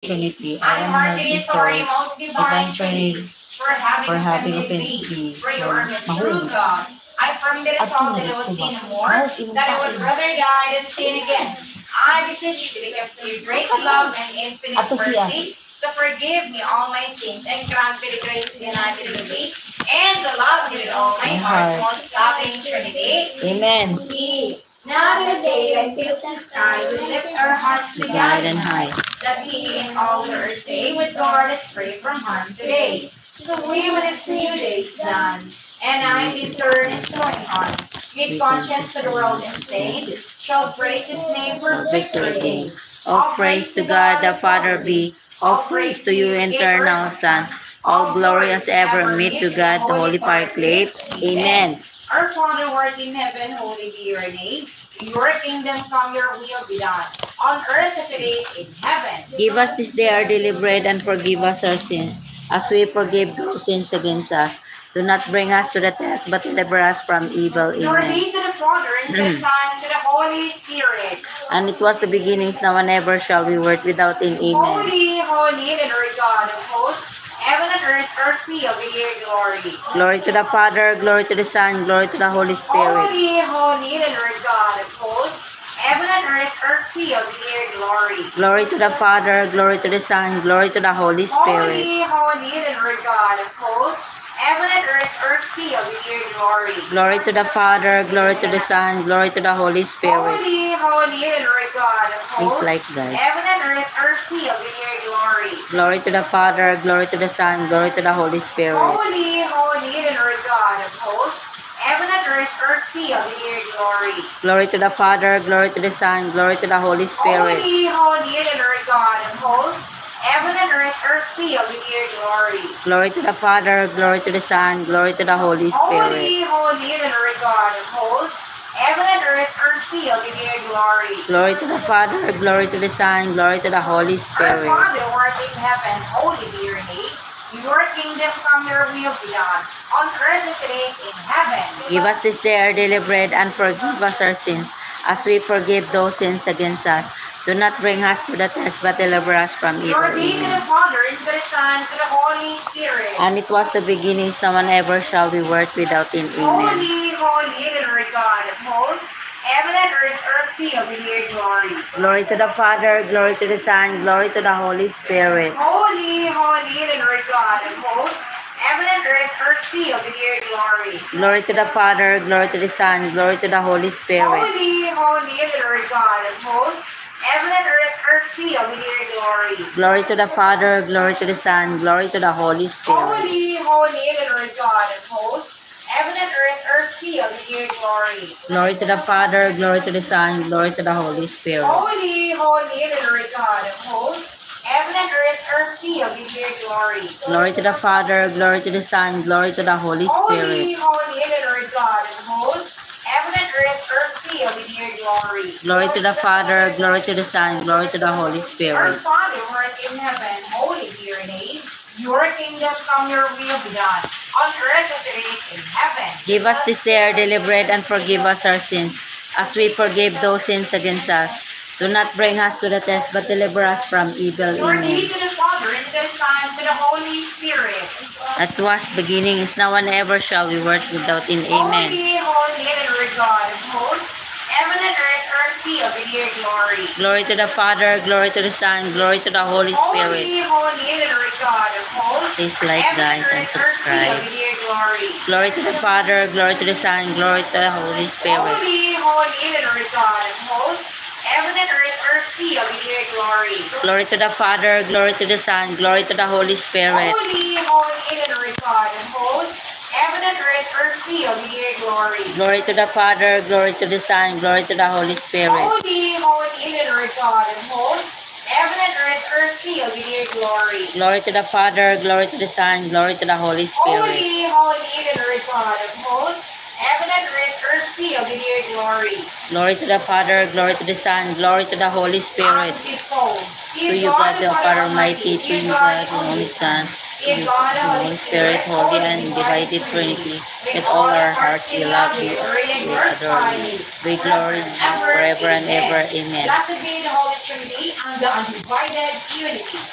Trinity, I am heartily sorry, most divine Trinity, for having offended thee, for you are the true God. I firmly resolve that I will sin no more, that I would rather die than sin again. I beseech you, because of your great love and infinite mercy, to forgive me all my sins and grant me the grace to be united with thee, and to love you with all my heart, most loving Trinity. Amen. Now the day that fills the sky, we lift our hearts to God and high, that He in all the earth day would guard us free from harm today. So we, when this new day is done, and I in turn is going on, with conscience to the world and say, shall praise His name for victory day. All praise to God the Father be, all praise to you, eternal Son, all glory as ever meet to God the Holy Paraclete. Amen. Our Father who art in heaven, holy be your name. Your kingdom come, your will be done, on earth as it is in heaven. Give us this day our daily bread, and forgive us our sins, as we forgive those who sins against us. Do not bring us to the test, but deliver us from evil. Amen. Glory be to the Father, and to the Son, and to the Holy Spirit. And it was the beginnings, now and ever shall be, world without end. Amen. Holy, holy, and Lord God of hosts, heaven and earth filled with your glory. Glory to the Father, glory to the Son, glory to the Holy Spirit. Holy, holy, and Lord God of hosts, heaven and earth filled with your glory. Glory to the Father, glory to the Son, glory to the Holy Spirit. Holy, holy, and Lord God of hosts, heaven and earth filled with your glory. Glory to the Father, glory to the Son, glory to the Holy Spirit. Holy, holy, and Lord God of hosts, please like guys. Heaven and earth filled with your glory. Glory to the Father, glory to the Son, glory to the Holy Spirit. Holy, holy, and Lord God of hosts, heaven and earth filled with your glory. Glory to the Father, glory to the Son, glory to the Holy Spirit. Holy, holy, and Lord God of hosts, heaven and earth filled with your glory. Glory to the Father, glory to the Son, glory to the Holy Spirit. Holy, holy, and Lord God of hosts, heaven and earth filled with your glory. Glory to the Father, glory to the Son, glory to the Holy Spirit. Our Father who art in heaven, holy be your name. Your kingdom come, your will be done, on earth as it is in heaven. Give us this day our daily bread, and forgive us our sins, as we forgive those sins against us. Do not bring us to the test, but deliver us from evil. Glory be to the Father, and to the Son, and to the Holy Spirit. And it was the beginnings, now and ever shall be, world without end. Amen. Holy, holy, and Lord God of hosts, heaven and earth filled with your glory. Glory to the Father, glory to the Son, glory to the Holy Spirit. Holy, holy, and Lord God of hosts, heaven and earth filled with your glory. Glory to the Father, glory to the Son, glory to the Holy Spirit. Holy, holy, and Lord God of hosts, heaven and earth filled with your glory. Glory to the Father, glory to the Son, glory to the Holy Spirit. Holy, holy, and Lord God of hosts, heaven and earth filled with your glory. Glory to the Father, glory to the Son, glory to the Holy Spirit. Holy, holy, and Lord God of hosts, heaven and earth filled with your glory. Glory to the Father, glory to the Son, glory to the Holy Spirit. Holy, holy, and Lord God of hosts, heaven and earth filled with your glory. Glory to the Father, glory to the Son, glory to the Holy Spirit. Our Father who art in heaven, holy be your name. Your kingdom come, your will be done, on earth as it is in heaven. Give us this day our daily bread, and forgive us our sins, as we forgive those sins against us. Do not bring us to the test, but deliver us from evil. Amen. Glory be to the Father, and to the Son, and to the Holy Spirit. That was beginning, is now, and ever shall be, world without end. Amen. Holy, holy, and Lord God of hosts, heaven and earth filled with your glory. Glory to the Father, glory to the Son, glory to the Holy Spirit. Holy, holy, and Lord God of hosts, please like, guys, and subscribe. Glory to the Father, glory to the Son, glory to the Holy Spirit. Holy, holy, and Lord God of hosts, heaven and earth filled with your glory. Glory to the Father, glory to the Son, glory to the Holy Spirit. Holy, holy, and Lord God of hosts, heaven and earth filled with your glory. Glory to the Father, glory to the Son, glory to the Holy Spirit. Holy, holy, and Lord God of hosts, heaven and earth filled with your glory. Glory to the Father, glory to the Son, glory to the Holy Spirit. Holy, holy, and Lord God of hosts, heaven and earth filled with your glory. Glory to the Father, glory to the Son, glory to the Holy Spirit. To you, God the Father Almighty, to you, God the Holy Son, you, Holy Spirit, holy and divided Trinity, with all our hearts we love you, we adore you. We glory you forever and ever. Amen. Blessed be the Holy Trinity and the undivided unity.